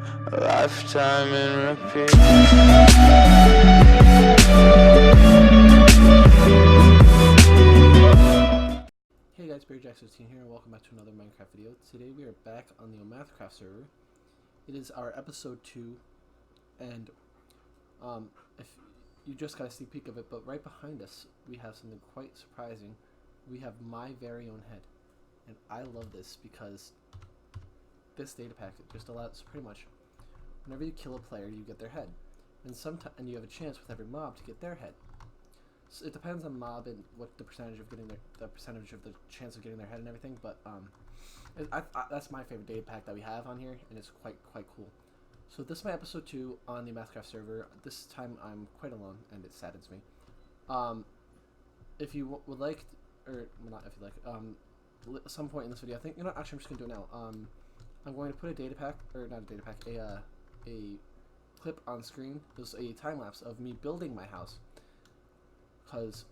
a lifetime in repeat. Hey guys, BerryJack16 here and welcome back to another Minecraft video. Today we are back on the Omathacraft server. It is our episode 2 and if you just got a sneak peek of it, but right behind us we have something quite surprising. We have my very own head, and I love this because this data pack just allows pretty much whenever you kill a player you get their head, and you have a chance with every mob to get their head. So it depends on mob and what the percentage of getting the percentage of the chance of getting their head and everything. But that's my favorite data pack that we have on here, and it's quite cool. So this is my episode 2 on the Omathacraft server. This time I'm quite alone, and it saddens me. If you would like, or well, not if you like, at some point in this video, I think actually I'm just gonna do it now. I'm going to put a data pack, or not a data pack, a clip on screen. There's a time lapse of me building my house. Because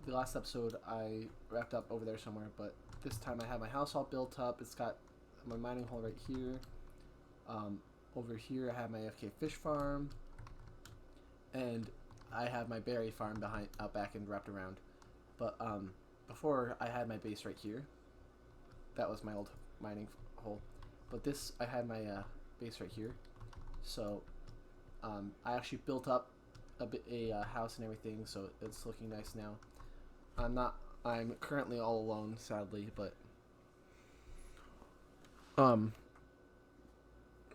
the last episode I wrapped up over there somewhere, but this time I have my house all built up. It's got my mining hole right here. Over here I have my FK fish farm, and I have my berry farm out back and wrapped around. But before I had my base right here. That was my old mining hole. But this I had my base right here. So I actually built up a house and everything, so it's looking nice now. I'm currently all alone, sadly, but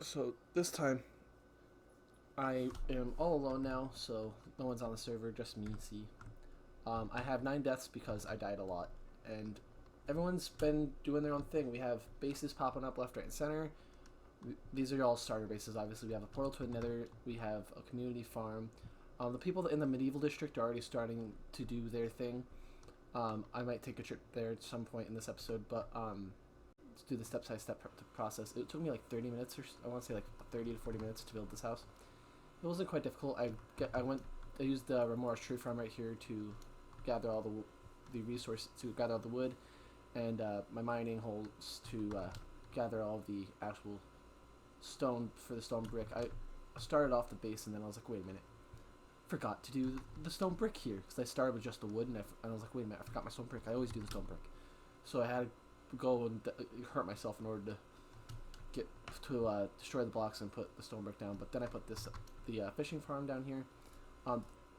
so this time I am all alone now, so no one's on the server, just me and C. I have 9 deaths because I died a lot, and everyone's been doing their own thing. We have bases popping up left, right, and center. These are all starter bases, obviously. We have a portal to another, we have a community farm. The people in the medieval district are already starting to do their thing. I might take a trip there at some point in this episode, but let's do the step-by-step process. It took me like 30 minutes, or I want to say like 30 to 40 minutes to build this house. It wasn't quite difficult. I used the remorse tree farm right here to gather all the resources, to gather all the wood, and my mining holes to gather all the actual stone for the stone brick. I started off the base, and then I was like, wait a minute. Forgot to do the stone brick here, because I started with just the wood, and I was like, wait a minute, I forgot my stone brick. I always do the stone brick, so I had to go and hurt myself in order to destroy the blocks and put the stone brick down. But then I put the fishing farm down here.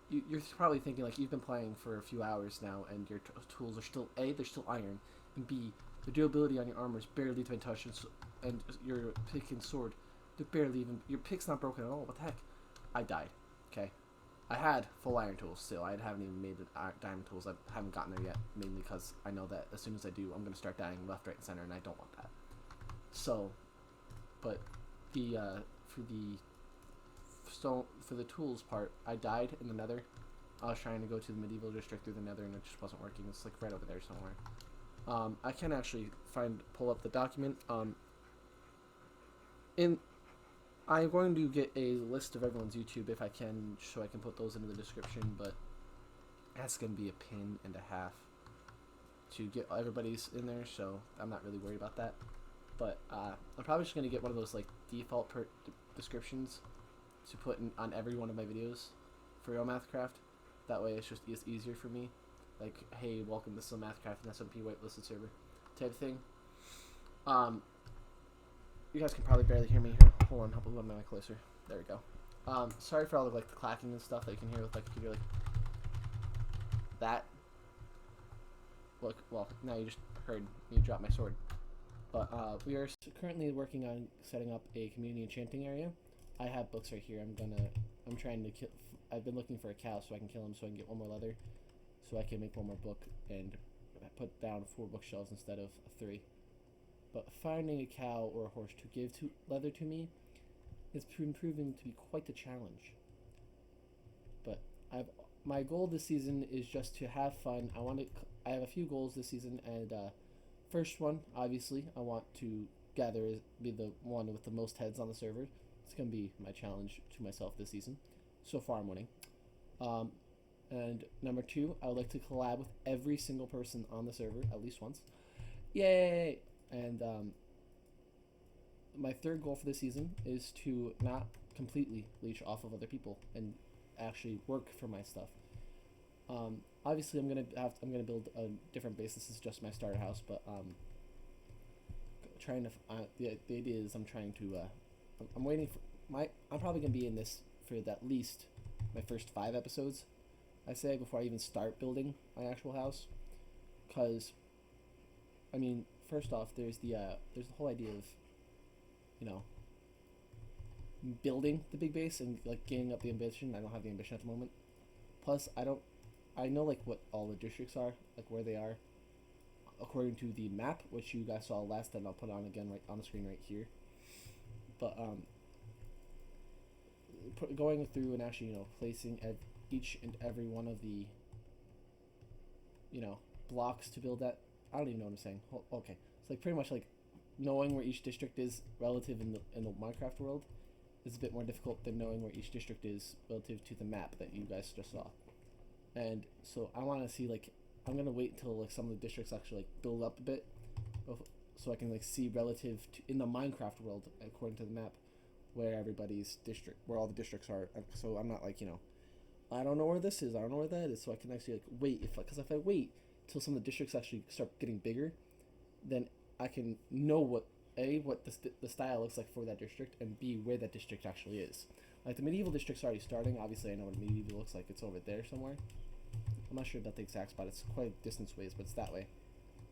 You're probably thinking, like, you've been playing for a few hours now, and your tools are still they're still iron, and B, the durability on your armor is barely been touched, and your pick and sword, they're barely even, your pick's not broken at all. What the heck? I died. Okay. I had full iron tools still. I haven't even made the diamond tools. I haven't gotten there yet, mainly because I know that as soon as I do, I'm going to start dying left, right, and center, and I don't want that. So, but for the tools part, I died in the nether. I was trying to go to the medieval district through the nether, and it just wasn't working. It's like right over there somewhere. I can actually pull up the document. I'm going to get a list of everyone's YouTube if I can, so I can put those into the description, but that's going to be a pin and a half to get everybody's in there, so I'm not really worried about that. But I'm probably just going to get one of those like default descriptions to put on every one of my videos for Omathacraft. That way it's easier for me. Like, hey, welcome to Omathacraft, an SMP whitelisted server type thing. You guys can probably barely hear me here. Hold on, I'll put my mic closer. There we go. Sorry for all the the clacking and stuff that you can hear with you can hear that. Look, well, now you just heard me drop my sword. But we are currently working on setting up a community enchanting area. I have books right here. I'm trying to kill. I've been looking for a cow so I can kill him, so I can get one more leather, so I can make one more book and put down 4 bookshelves instead of 3. But finding a cow or a horse to give leather to me is proving to be quite a challenge. But my goal this season is just to have fun. I have a few goals this season, and first one, obviously, I want to be the one with the most heads on the server. It's gonna be my challenge to myself this season. So far, I'm winning. And number 2, I would like to collab with every single person on the server at least once. Yay! And my third goal for this season is to not completely leech off of other people and actually work for my stuff. Obviously, I'm gonna build a different base. This is just my starter house, but trying to the idea is I'm trying to I'm waiting for I'm probably gonna be in this for at least my first 5 episodes, I say, before I even start building my actual house, because I mean, first off, there's the whole idea of, you know, building the big base and like gaining up the ambition. I don't have the ambition at the moment. Plus, I know like what all the districts are, like where they are, according to the map, which you guys saw last, and I'll put on again right on the screen right here. But going through and actually, you know, placing at each and every one of the, you know, blocks to build that. I don't even know what I'm saying. Okay, it's like pretty much like knowing where each district is relative in the Minecraft world is a bit more difficult than knowing where each district is relative to the map that you guys just saw. And so I want to see, like, I'm gonna wait until like some of the districts actually like build up a bit, so I can like see relative to in the Minecraft world according to the map where everybody's district, where all the districts are. So I'm not like, you know, I don't know where this is, I don't know where that is. So I can actually like wait, because if I wait till some of the districts actually start getting bigger, then I can know what the style looks like for that district, and B, where that district actually is. Like the medieval district's already starting. Obviously, I know what medieval looks like. It's over there somewhere. I'm not sure about the exact spot. It's quite a distance ways, but it's that way.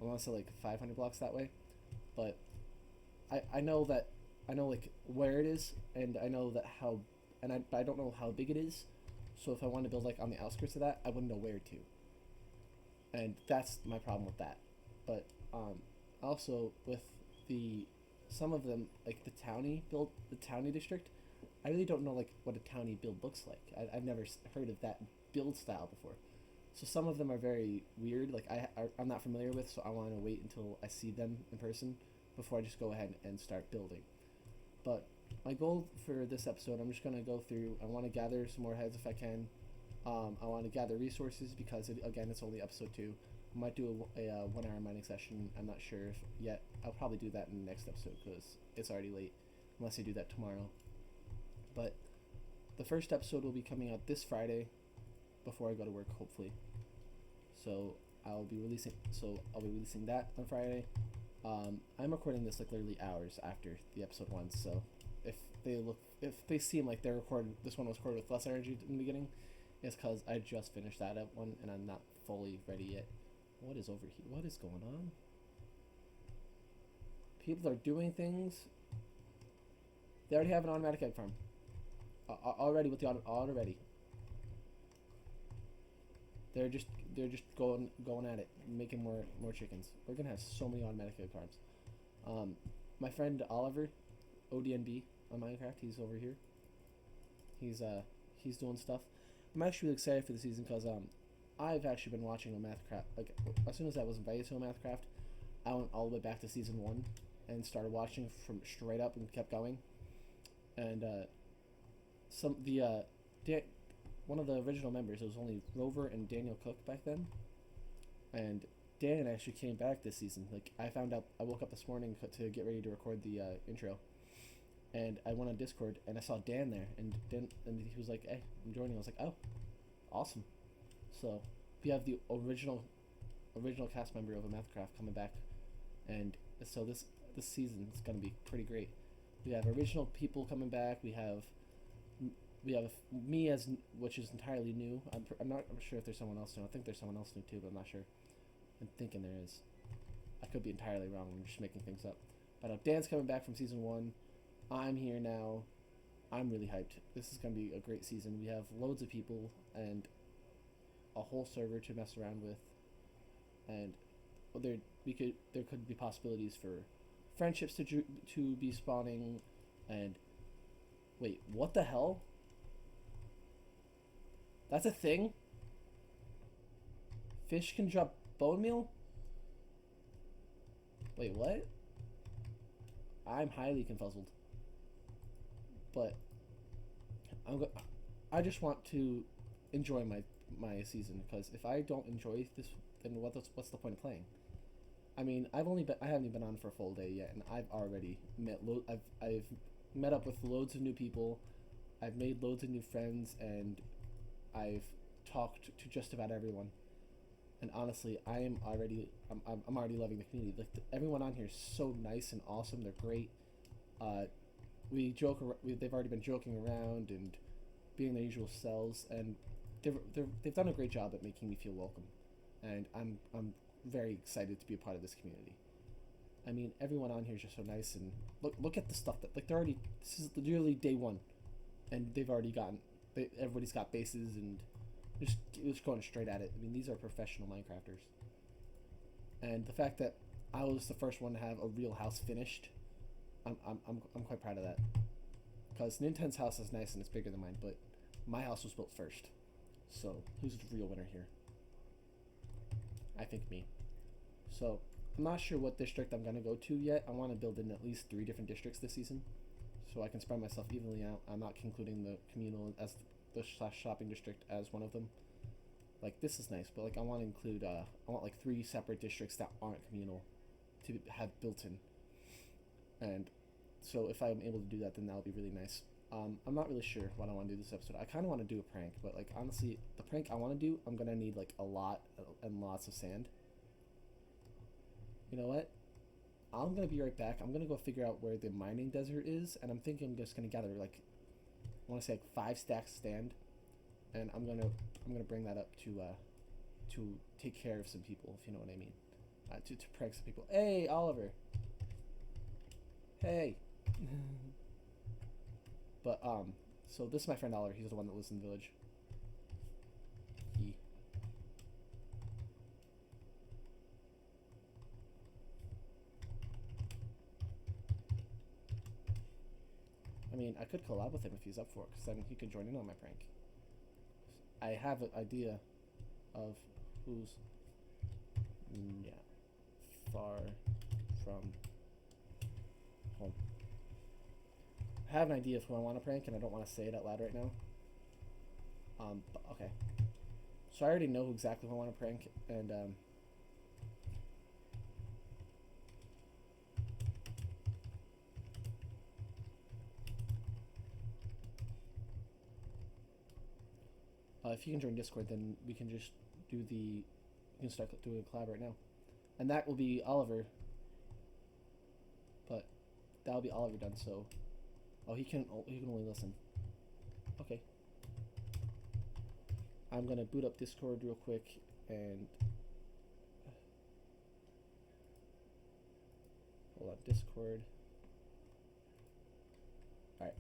I want to say like 500 blocks that way. But I know like where it is, and I know that how, and I don't know how big it is. So if I want to build like on the outskirts of that, I wouldn't know where to. And that's my problem with that. But also with some of them, like the townie district, I really don't know like what a townie build looks like. I've never heard of that build style before. So some of them are very weird, like I'm not familiar with, so I want to wait until I see them in person before I just go ahead and start building. But my goal for this episode, I'm just going to go through, I want to gather some more heads if I can. I want to gather resources because, again, it's only episode 2. I might do a 1 hour mining session. I'm not sure if yet. I'll probably do that in the next episode because it's already late, unless I do that tomorrow. But the first episode will be coming out this Friday before I go to work, hopefully. So I'll be releasing that on Friday. I'm recording this like literally hours after the episode 1, so if they seem like this one was recorded with less energy in the beginning, it's because I just finished that one and I'm not fully ready yet. What is over here? What is going on? People are doing things. They already have an automatic egg farm. Already with the already. They're just going at it, making more chickens. We're gonna have so many automatic egg farms. My friend Oliver, ODNB on Minecraft, he's over here. He's doing stuff. I'm actually really excited for the season because I've actually been watching Omathacraft. Like as soon as I was invited to Omathacraft, I went all the way back to season 1 and started watching from straight up and kept going. And one of the original members, it was only Rover and Daniel Cook back then, and Dan actually came back this season. Like I woke up this morning to get ready to record the intro, and I went on Discord and I saw Dan there, and he was like, "Hey, I'm joining." I was like, "Oh, awesome!" So we have the original cast member of Omathacraft coming back, and so this season is gonna be pretty great. We have original people coming back. We have me which is entirely new. I'm not sure if there's someone else new. I think there's someone else new too, but I'm not sure. I'm thinking there is. I could be entirely wrong. I'm just making things up. But Dan's coming back from season 1. I'm here now. I'm really hyped. This is gonna be a great season. We have loads of people and a whole server to mess around with, and there could be possibilities for friendships to be spawning. And wait, what the hell? That's a thing? Fish can drop bone meal? Wait, what? I'm highly confuzzled. But I just want to enjoy my season, because if I don't enjoy this, then what's the point of playing? I mean, I haven't been on for a full day yet, and I've already I've met up with loads of new people. I've made loads of new friends, and I've talked to just about everyone. And honestly, I'm already loving the community. Like everyone on here is so nice and awesome. They're great. Uh, they've already been joking around and being their usual selves, and they've done a great job at making me feel welcome. And I'm very excited to be a part of this community. I mean, everyone on here is just so nice, and look at the stuff that like they're already. This is literally day one, and they've already everybody's got bases and just going straight at it. I mean, these are professional Minecrafters, and the fact that I was the first one to have a real house finished, I'm quite proud of that. Because Nintendo's house is nice and it's bigger than mine, but my house was built first. So who's the real winner here? I think me. So I'm not sure what district I'm gonna go to yet. I want to build in at least 3 different districts this season, so I can spread myself evenly out. I'm not including the communal as the shopping district as one of them. Like this is nice, but like I want to include I want like 3 separate districts that aren't communal to have built in. And so if I'm able to do that, then that'll be really nice. I'm not really sure what I want to do this episode. I kind of want to do a prank, but like honestly, the prank I want to do, I'm gonna need like a lot and lots of sand. You know what? I'm gonna be right back. I'm gonna go figure out where the mining desert is, and I'm thinking I'm just gonna gather like I want to say like 5 stacks of sand, and I'm gonna bring that up to take care of some people, if you know what I mean. To prank some people. Hey, Oliver. Hey. But so this is my friend Oliver. He's the one that lives in the village. I mean, I could collab with him if he's up for it, because then he could join in on my prank. I have an idea of who's far from home. I have an idea of who I want to prank, and I don't want to say it out loud right now. But okay. So I already know exactly who I want to prank, and if you can join Discord, then we can just do we can start doing a collab right now, and that will be Oliver. But that'll be Oliver done. So, he can only listen. Okay. I'm gonna boot up Discord real quick and hold on, Discord. All right.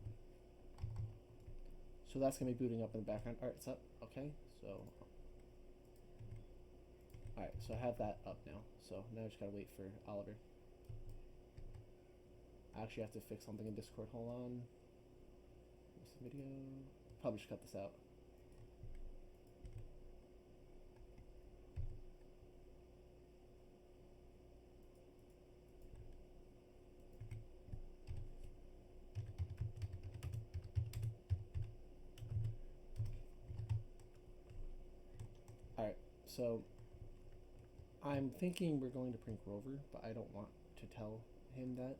So that's gonna be booting up in the background. All right, it's up. Okay, so all right, so I have that up now. So now I just gotta wait for Oliver. I actually have to fix something in Discord. Hold on. What's the video? Probably should cut this out. Alright, so I'm thinking we're going to prank Rover, but I don't want to tell him that,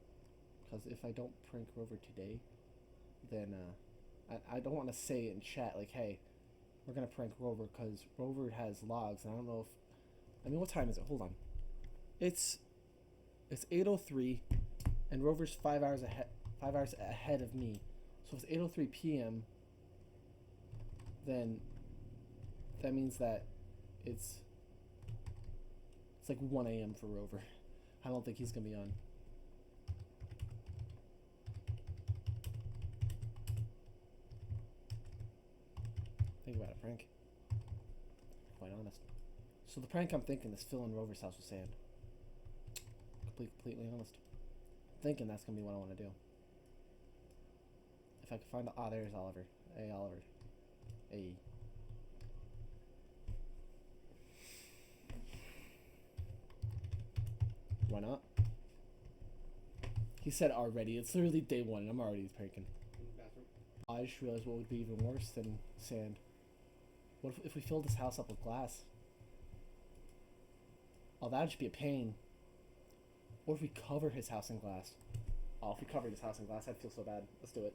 because if I don't prank Rover today, then I don't want to say it in chat like, hey, we're gonna prank Rover, because Rover has logs, and I don't know if, I mean, what time is it? Hold on. It's 8:03, and Rover's 5 hours ahead of me. So if it's 8:03 p.m., then that means that it's like 1 a.m. for Rover. I don't think he's gonna be on. Think about a prank. Quite honest. So the prank I'm thinking is filling Rover's house with sand. Completely honest. I'm thinking that's gonna be what I want to do. If I can find there's Oliver. Hey, Oliver. Hey. Why not? He said already. It's literally day 1 and I'm already pranking. I just realized what would be even worse than sand. What if we filled this house up with glass? Oh, that'd just be a pain. Or if we cover his house in glass. Oh, if we covered his house in glass, I'd feel so bad. Let's do it.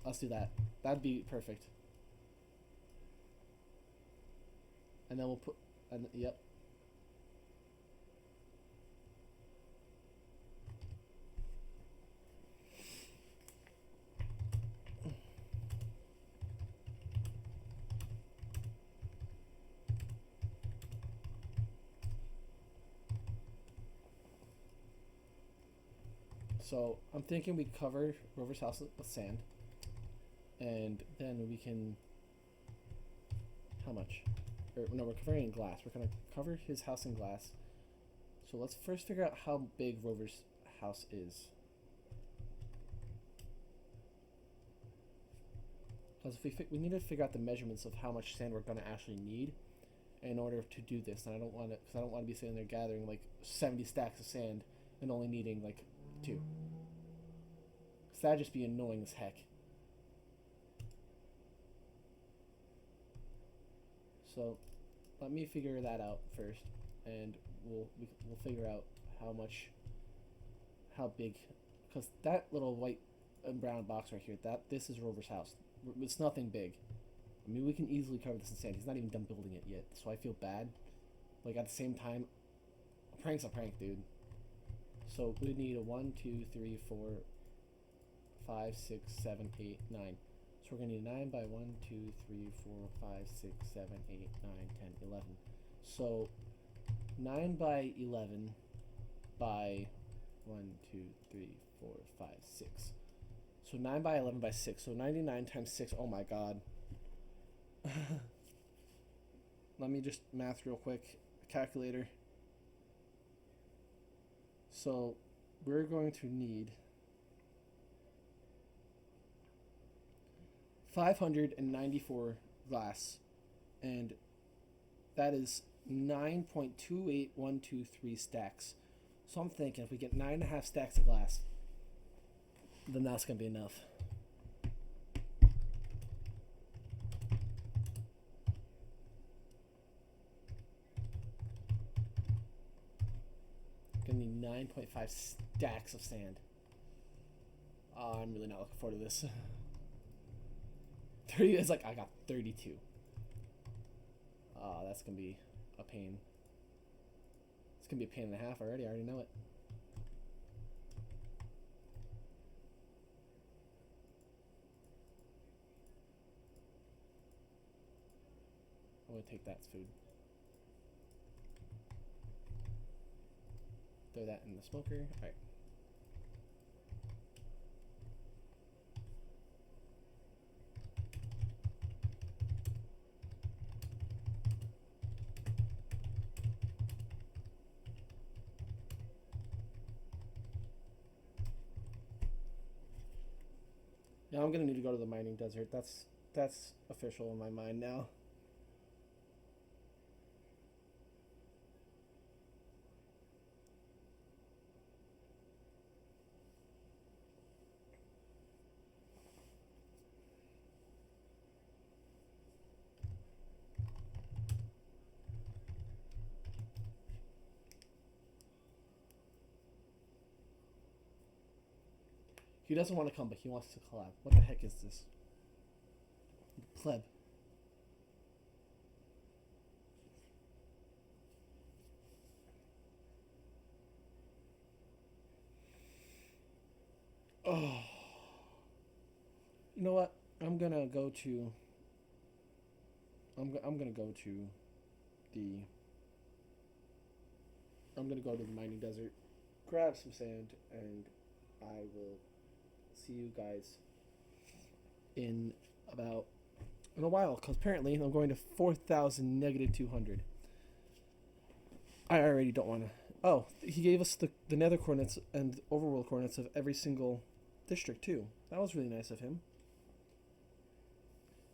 Let's do that. That'd be perfect. And then we'll put... And yep. So I'm thinking we cover Rover's house with sand, and then we can. How much? Or no, we're covering in glass. We're gonna cover his house in glass. So let's first figure out how big Rover's house is. Because if we need to figure out the measurements of how much sand we're gonna actually need in order to do this, and I don't want to, because I don't want to be sitting there gathering like 70 stacks of sand and only needing like 2. Because that'd just be annoying as heck. So let me figure that out first, and we'll figure out how big, because that little white and brown box right here, this is Rover's house. It's nothing big. I mean, we can easily cover this in sand. He's not even done building it yet, so I feel bad. Like, at the same time, a prank's a prank, dude. So we need a 1, 2, 3, 4, 5, 6, 7, 8, 9. So we're gonna need 9 by 1, 2, 3, 4, 5, 6, 7, 8, 9, 10, 11. So 9 by 11 by 1, 2, 3, 4, 5, 6. So 9 by 11 by 6. So 99 times 6. Oh my god. Let me just math real quick. Calculator. So we're going to need 594 glass, and that is 9.28123 stacks. So I'm thinking if we get 9.5 stacks of glass, then that's gonna be enough. Gonna need 9.5 stacks of sand. I'm really not looking forward to this. 30 is like, I got 32. That's gonna be a pain. It's gonna be a pain and a half already. I already know it. I'm gonna take that as food. Throw that in the smoker. Alright. Now I'm gonna need to go to the mining desert. That's official in my mind now. He doesn't want to come, but he wants to collab. What the heck is this? Pleb. Oh. You know what? I'm gonna go to the mining desert, grab some sand, and I will see you guys in a while, because apparently I'm going to 4,000 negative 200. I already don't want to. Oh, he gave us the nether coordinates and overworld coordinates of every single district too. That was really nice of him.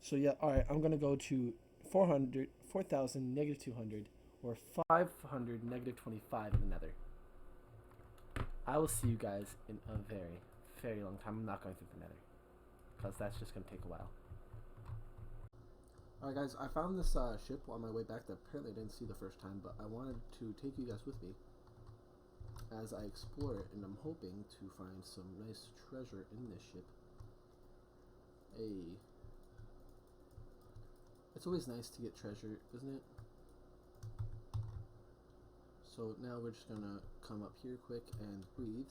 So yeah, alright, I'm going to go to 4,000 negative 200, or 500 negative 25 in the nether. I will see you guys in a very, very long time. I'm not going through the nether, because that's just going to take a while. Alright guys, I found this ship on my way back that apparently I didn't see the first time, but I wanted to take you guys with me. as I explore it, and I'm hoping to find some nice treasure in this ship. Hey. It's always nice to get treasure, isn't it? So now we're just gonna come up here quick and breathe.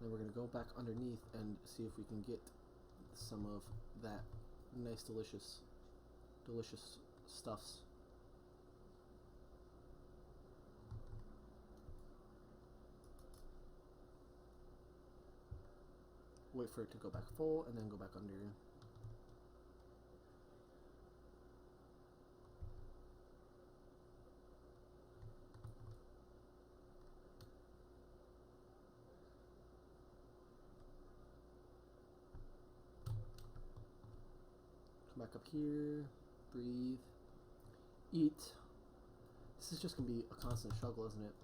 Then we're gonna go back underneath and see if we can get some of that nice delicious stuffs. Wait for it to go back full and then go back under. Come back up here, breathe, eat. This is just gonna be a constant struggle, isn't it?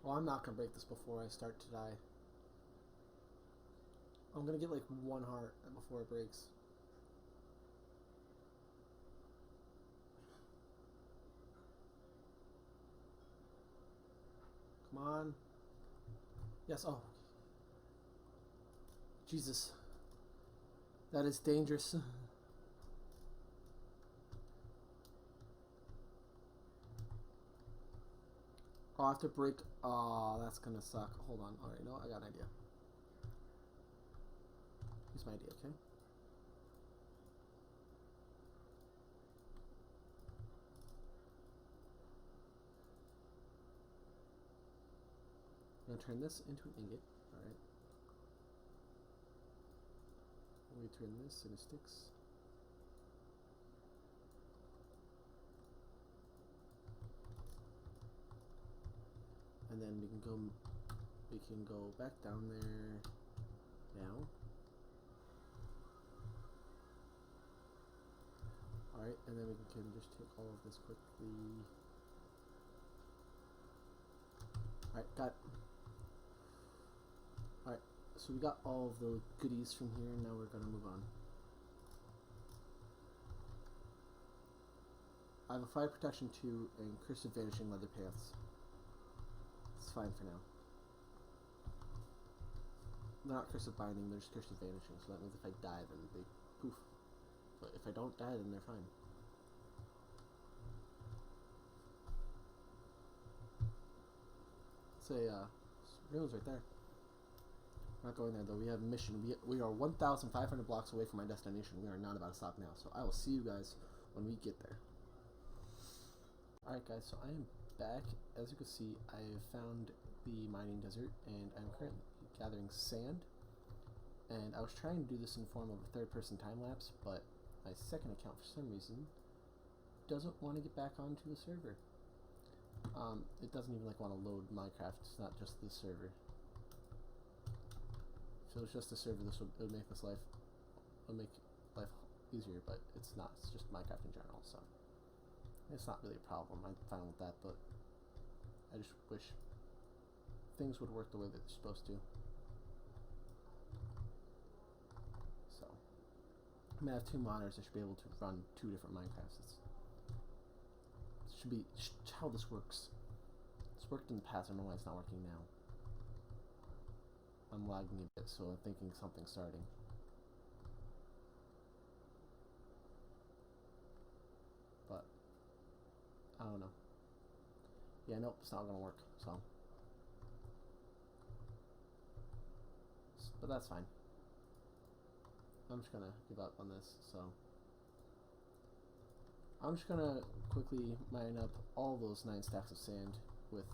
Well, I'm not gonna break this before I start to die. I'm gonna get like 1 heart before it breaks. Come on. Yes, oh. Jesus. That is dangerous. Oh, I have to break. Oh, that's gonna suck. Hold on. Alright, you know what? I got an idea. Here's my idea, okay? I'm gonna turn this into an ingot. Alright. We turn this into sticks. And then we can go back down there now. Alright, and then we can just take all of this quickly. Alright, got it. Alright, so we got all of the goodies from here, now we're gonna move on. I have a fire protection 2 and cursive vanishing leather pants. It's fine for now. They're not cursive binding, they're just cursive vanishing, so that means if I die then they poof. But if I don't die then they're fine. It's a ruins right there. We're not going there though, we have a mission. We are 1,500 blocks away from my destination. We are not about to stop now, so I will see you guys when we get there. Alright guys, so I am back. As you can see, I have found the mining desert and I'm currently gathering sand. And I was trying to do this in form of a third-person time-lapse, but my second account for some reason doesn't want to get back onto the server. It doesn't even want to load Minecraft. It's not just this server. If it was just the server, it would make life easier, but it's not. It's just Minecraft in general, so it's not really a problem. I'm fine with that, but I just wish things would work the way that they're supposed to. So I'm gonna have 2 monitors. I should be able to run 2 different Minecrafts. It should be how this works. It's worked in the past. I don't know why it's not working now. I'm lagging a bit, so I'm thinking something's starting. But I don't know. Yeah, nope, it's not gonna work. But that's fine. I'm just gonna give up on this. So I'm just gonna quickly mine up all those 9 stacks of sand with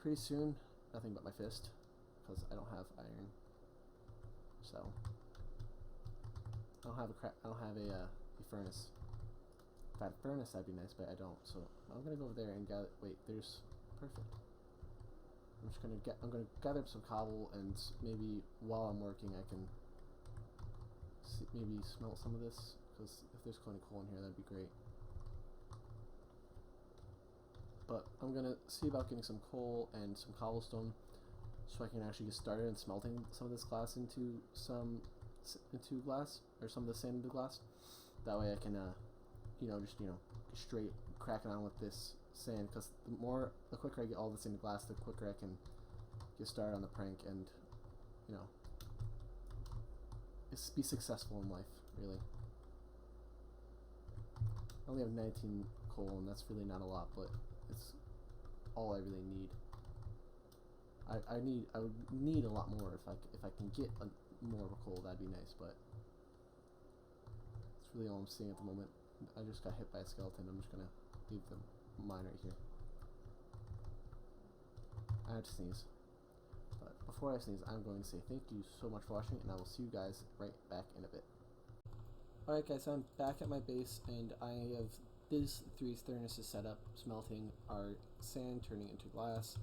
pretty soon nothing but my fist, because I don't have iron. So I don't have a furnace. If I had a furnace, that'd be nice, but I don't. So I'm gonna go over there and gather. Wait, there's perfect. I'm gonna gather up some cobble, and maybe while I'm working, I can maybe smelt some of this, because if there's any coal in here, that'd be great. But I'm gonna see about getting some coal and some cobblestone, so I can actually get started in smelting some of this glass into glass, or some of the sand into glass. That way I can straight cracking on with this sand, because the quicker I get all this into glass, the quicker I can get started on the prank and, be successful in life, really. I only have 19 coal, and that's really not a lot, but it's all I really need. I would need a lot more if I can get more of a coal. That'd be nice, but it's really all I'm seeing at the moment. I just got hit by a skeleton. I'm just gonna leave the mine right here. I have to sneeze, but before I sneeze, I'm going to say thank you so much for watching, and I will see you guys right back in a bit. Alright guys, I'm back at my base, and I have these 3 furnaces set up, smelting our sand, turning into glass,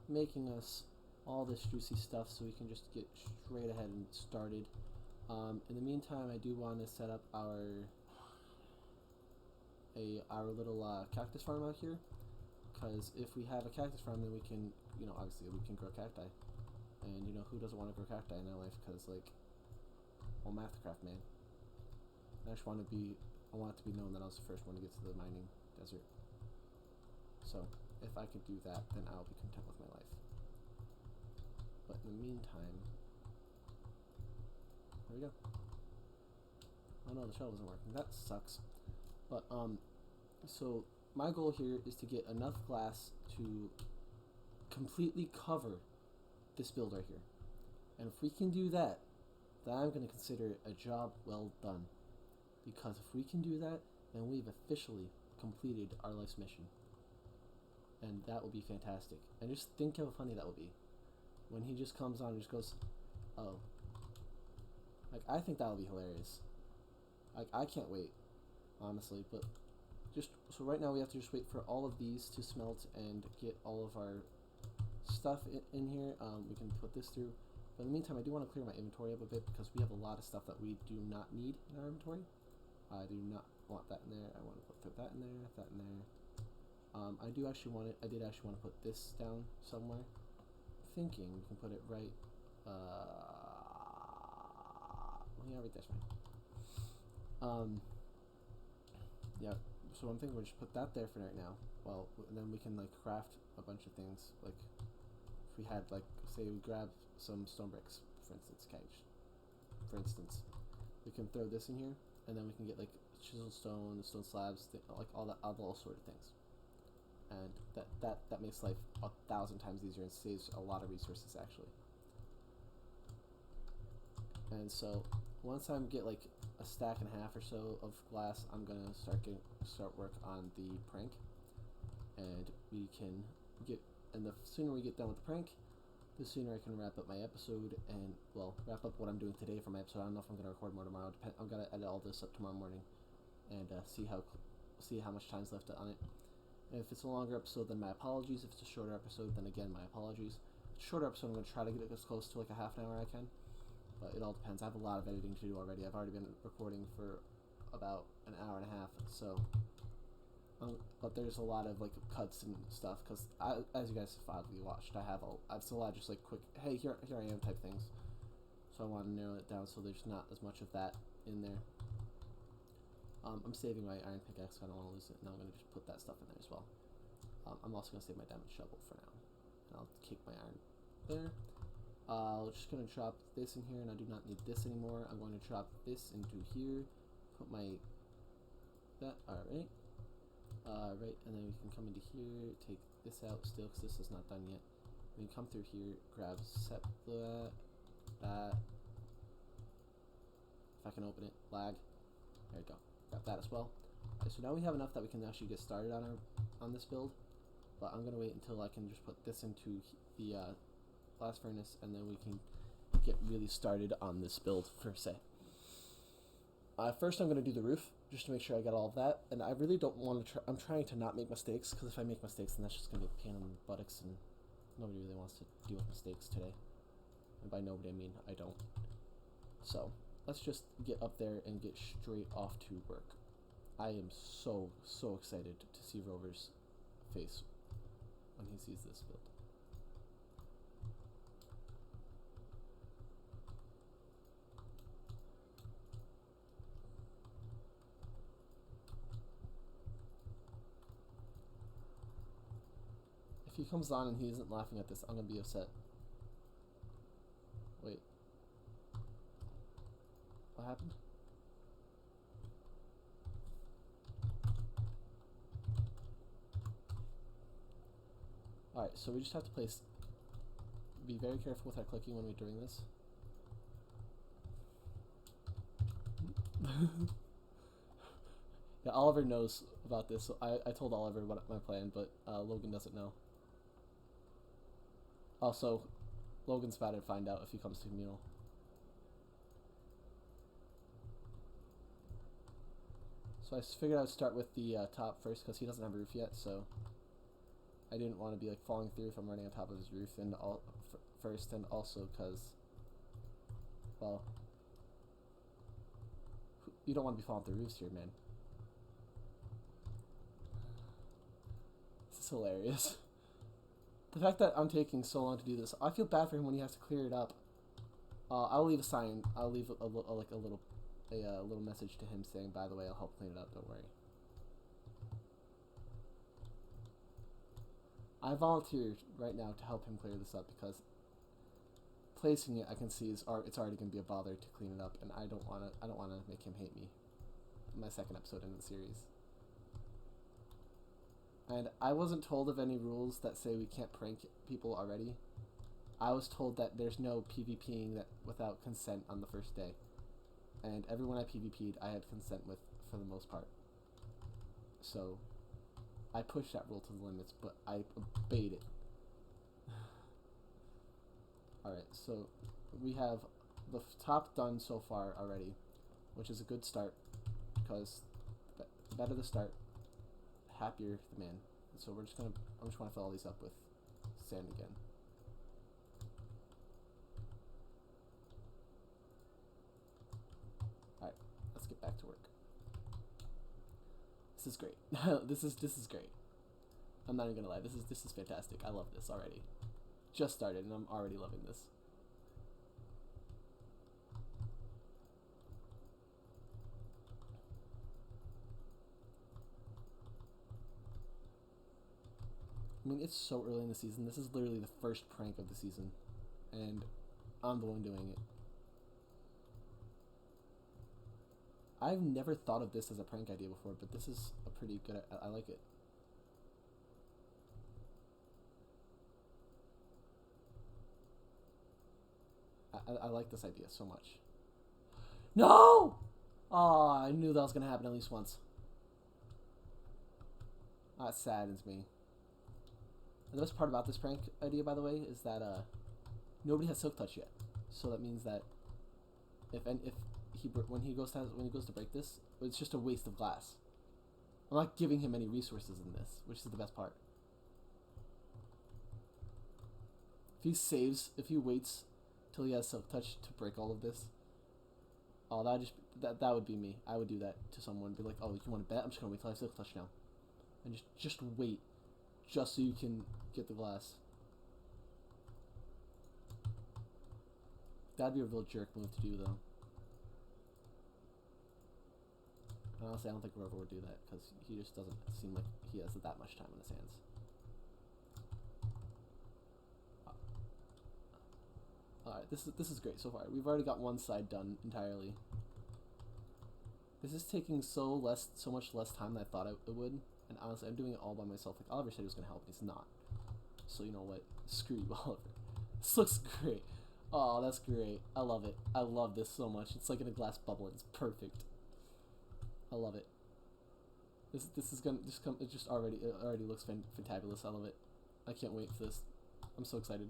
making us all this juicy stuff so we can just get straight ahead and started. In the meantime, I do want to set up our little cactus farm out here, because if we have a cactus farm, then we can, obviously we can grow cacti, and who doesn't want to grow cacti in their life? Because Omathacraft, man. I want it to be known that I was the first one to get to the mining desert. So if I could do that, then I'll be content with my life. But in the meantime, there we go. Oh no, the shell isn't working. That sucks. But so my goal here is to get enough glass to completely cover this build right here. And if we can do that, then I'm going to consider it a job well done. Because if we can do that, then we've officially completed our life's mission. And that will be fantastic. And just think how funny that will be. When he just comes on and just goes, oh. I think that will be hilarious. I can't wait, honestly. But so right now we have to just wait for all of these to smelt and get all of our stuff in here. We can put this through. But in the meantime, I do want to clear my inventory up a bit, because we have a lot of stuff that we do not need in our inventory. I do not want that in there. I want to put that in there, that in there. I did actually want to put this down somewhere. Thinking we can put it right. Yeah, right there's fine. Yeah. So I'm thinking we'll just put that there for right now. Well, then we can craft a bunch of things. Like if we had say we grab some stone bricks, for instance, we can throw this in here. And then we can get chisel stone, stone slabs, all sort of things, and that makes life 1,000 times easier and saves a lot of resources actually. And so once I get a stack and a half or so of glass, I'm gonna start work on the prank, and the sooner we get done with the prank, the sooner I can wrap up my episode and, wrap up what I'm doing today for my episode. I don't know if I'm going to record more tomorrow. I'm going to edit all this up tomorrow morning and see how much time's left on it. And if it's a longer episode, then my apologies. If it's a shorter episode, then again, my apologies. If it's a shorter episode, I'm going to try to get it as close to a half an hour I can. But it all depends. I have a lot of editing to do already. I've already been recording for about an hour and a half, so... but there's a lot of cuts and stuff, because as you guys have probably watched, I've still had just quick, hey, here I am type things. So I want to narrow it down so there's not as much of that in there. I'm saving my iron pickaxe, so I don't want to lose it. Now I'm going to just put that stuff in there as well. I'm also going to save my diamond shovel for now, and I'll keep my iron there. I'm just going to drop this in here, and I do not need this anymore. I'm going to drop this into here, put my alright. Right, and then we can come into here, take this out still, because this is not done yet. We can come through here, grab that. If I can open it, lag. There we go. Got that as well. Okay, so now we have enough that we can actually get started on this build. But I'm gonna wait until I can just put this into the blast furnace, and then we can get really started on this build per se. First, I'm going to do the roof, just to make sure I got all of that. And I really don't want to I'm trying to not make mistakes, because if I make mistakes, then that's just going to be a pain in the buttocks, and nobody really wants to deal with mistakes today. And by nobody, I mean I don't. So, let's just get up there and get straight off to work. I am so excited to see Rover's face when he sees this build. he comes on and he isn't laughing at this, I'm gonna be upset. Wait. What happened? Alright, so we just have to be very careful with our clicking when we're doing this. Yeah, Oliver knows about this, so I told Oliver what my plan, but Logan doesn't know. Also, Logan's about to find out if he comes to communal. So I figured I'd start with the top first because he doesn't have a roof yet, so I didn't want to be like falling through if I'm running on top of his roof and first, and also because, well, you don't want to be falling through roofs here, man. This is hilarious. The fact that I'm taking so long to do this, I feel bad for him when he has to clear it up. I'll leave a sign. I'll leave a little message to him saying, "By the way, I'll help clean it up. Don't worry." I volunteered right now to help him clear this up because placing it, I can see it's already going to be a bother to clean it up, and I don't want to make him hate me. My second episode in the series. And I wasn't told of any rules that say we can't prank people already. I was told that there's no PvPing that without consent on the first day. And everyone I PvP'd, I had consent with for the most part. So, I pushed that rule to the limits, but I obeyed it. Alright, so we have the top done so far already, which is a good start, because the better the start, happier the man. So I'm just gonna fill all these up with sand again. Alright, let's get back to work. This is great. this is great. I'm not even gonna lie, this is fantastic. I love this already. Just started and I'm already loving this. I mean, it's so early in the season. This is literally the first prank of the season, and I'm the one doing it. I've never thought of this as a prank idea before, but this is a pretty good. I like it. I like this idea so much. No! Oh, I knew that was gonna happen at least once. That saddens me. And the best part about this prank idea, by the way, is that nobody has Silk Touch yet. So that means that when he goes to break this, it's just a waste of glass. I'm not giving him any resources in this, which is the best part. If he waits till he has Silk Touch to break all of this, oh, that would be me. I would do that to someone. Be like, oh, you want to bet? I'm just gonna wait till I have Silk Touch now, and just wait, just so you can get the glass. That'd be a real jerk move to do, though. Honestly, I don't think Rover would do that because he just doesn't seem like he has that much time on his hands. Alright, this is great so far. We've already got one side done entirely. This is taking so much less time than I thought it would. And honestly, I'm doing it all by myself. Like, Oliver said he was going to help, and he's not. So, you know what? Screw you, Oliver. This looks great. Oh, that's great. I love it. I love this so much. It's like in a glass bubble. It's perfect. I love it. This is gonna just come. It already looks fantabulous. I love it. I can't wait for this. I'm so excited.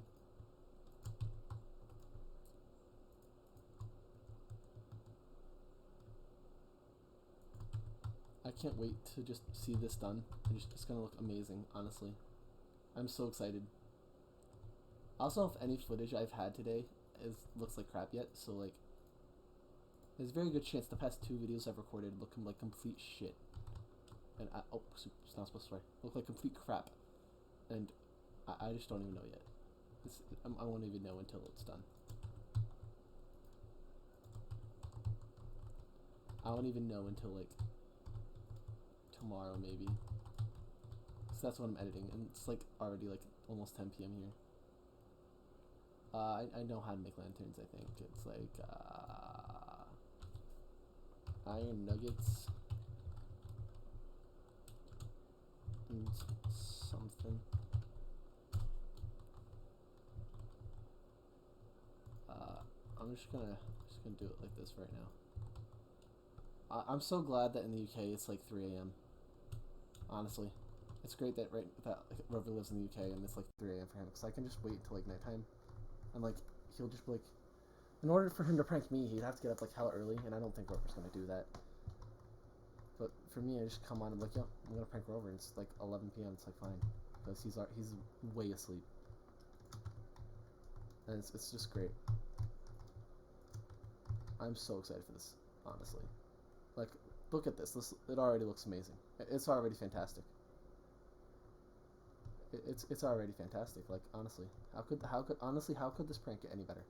I can't wait to just see this done. It's gonna look amazing, honestly. I'm so excited. I also don't know if any footage I've had today looks like crap yet, so like there's a very good chance the past 2 videos I've recorded look like complete shit. And it's not supposed to swear. Look like complete crap. And I just don't even know yet. I won't even know until it's done. I won't even know until like tomorrow maybe. So that's what I'm editing, and it's like already like almost 10 p.m. here. I know how to make lanterns, I think. It's like, iron nuggets and something. I'm just gonna do it like this right now. I'm so glad that in the UK it's like 3 a.m. Honestly, it's great that Rover lives in the UK and it's like 3 a.m. for him, because I can just wait until like nighttime, and like he'll just be like, in order for him to prank me, he'd have to get up like hella early, and I don't think Rover's gonna do that. But for me, I just come on and be like, yo, I'm gonna prank Rover, and it's like 11 p.m. It's like fine, because he's way asleep, and it's just great. I'm so excited for this, honestly. Like, look at this. It already looks amazing. It's already fantastic. It's already fantastic. Like, honestly, how could this prank get any better?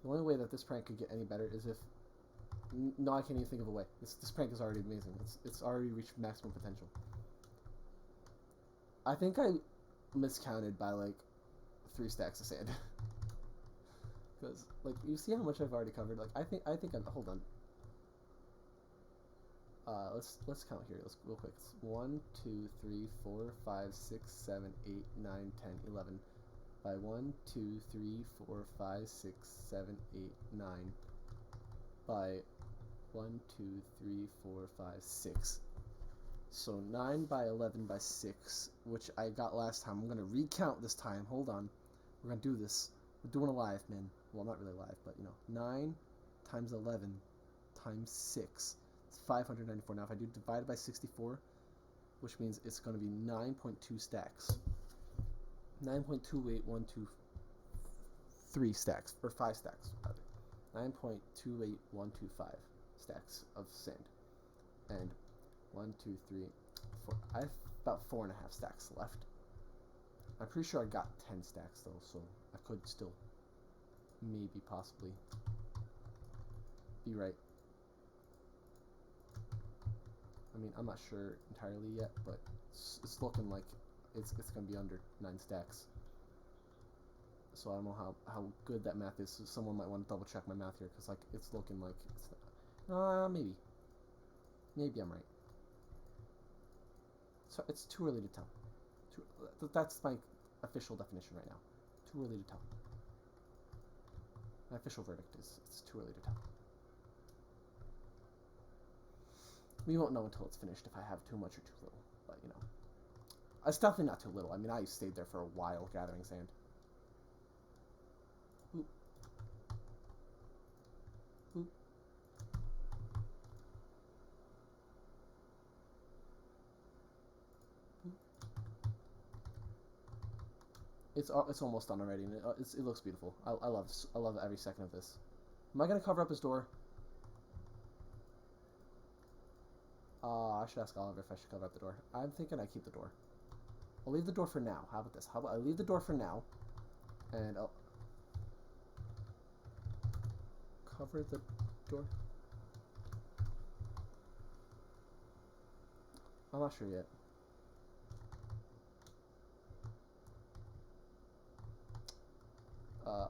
The only way that this prank could get any better is if, no, I can't even think of a way. This prank is already amazing. It's already reached maximum potential. I think I miscounted by like 3 stacks of sand. Because like, you see how much I've already covered. Like, I think I'm, hold on. Let's count here. Let's real quick. It's 1, 2, 3, 4, 5, 6, 7, 8, 9, 10, 11. By 1, 2, 3, 4, 5, 6, 7, 8, 9. By 1, 2, 3, 4, 5, 6. So 9 by 11 by 6, which I got last time. I'm gonna recount this time. Hold on. We're gonna do this. We're doing it live, man. Well, not really live, but you know, 9 times 11 times 6. It's 594. Now, if I do divide by 64, which means it's going to be 9.2 stacks. 9.28123 stacks, or 5 stacks, rather. 9.28125 stacks of sand. And 1, 2, 3, 4. I have about 4.5 stacks left. I'm pretty sure I got 10 stacks though, so I could still maybe possibly be right. I mean, I'm not sure entirely yet, but it's looking like it's going to be under 9 stacks. So I don't know how good that math is. So someone might want to double check my math here, because like it's looking like it's maybe I'm right. So it's too early to tell. That's my official definition right now. Too early to tell. My official verdict is it's too early to tell. We won't know until it's finished if I have too much or too little, but you know. It's definitely not too little. I mean, I stayed there for a while gathering sand. Oop. Oop. Oop. It's almost done already, and it looks beautiful. I love every second of this. Am I gonna cover up his door? I should ask Oliver if I should cover up the door. I'm thinking I keep the door. I'll leave the door for now. How about this? How about I leave the door for now, and I'll cover the door. I'm not sure yet.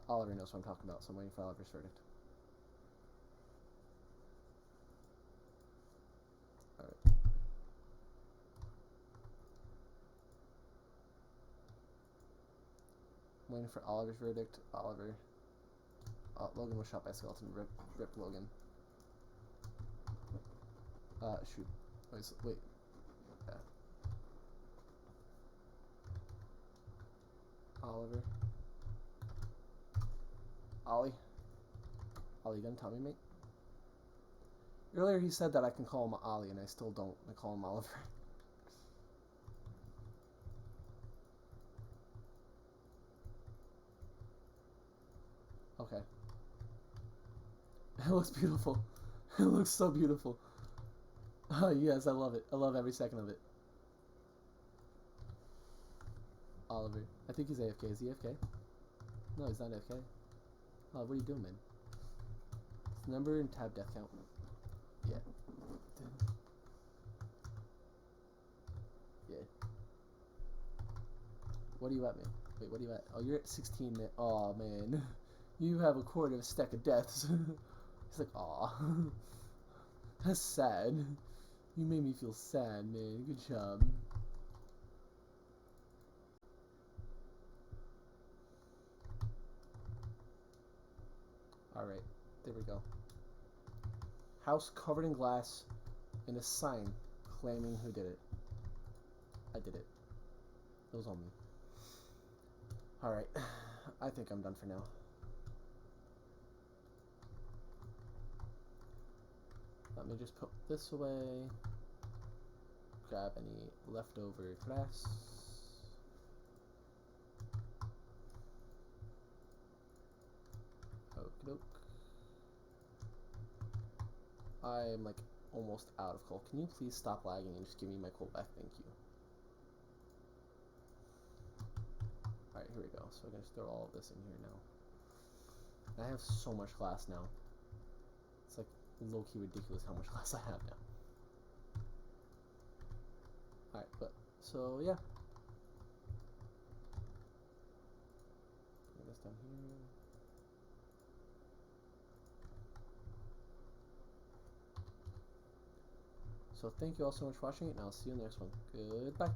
Oliver knows what I'm talking about, so I'm waiting for Oliver's verdict. Alright. I'm waiting for Oliver's verdict. Oliver. Logan was shot by a skeleton. Rip Logan. Shoot. Wait. Yeah. Oliver. Ollie, you gonna tell me, mate? Earlier he said that I can call him Ollie, and I still don't. I call him Oliver. Okay. It looks beautiful. It looks so beautiful. Oh, yes, I love it. I love every second of it. Oliver. I think he's AFK. Is he AFK? No, he's not AFK. Oh, what are you doing, man? It's number and tab death count. Yeah. Yeah. What are you at, man? Wait, what are you at? Oh, you're at 16, man. Aw, man. You have a quarter of a stack of deaths. He's like, aw. That's sad. You made me feel sad, man. Good job. Alright, there we go. House covered in glass and a sign claiming who did it. I did it. It was on me. Alright, I think I'm done for now. Let me just put this away. Grab any leftover glass. Okie doke. I'm like almost out of coal. Can you please stop lagging and just give me my coal back? Thank you. Alright, here we go. So we're gonna throw all of this in here now. I have so much glass now. It's like low-key ridiculous how much glass I have now. Alright, but so yeah. Put this down here. So thank you all so much for watching it, and I'll see you in the next one. Goodbye.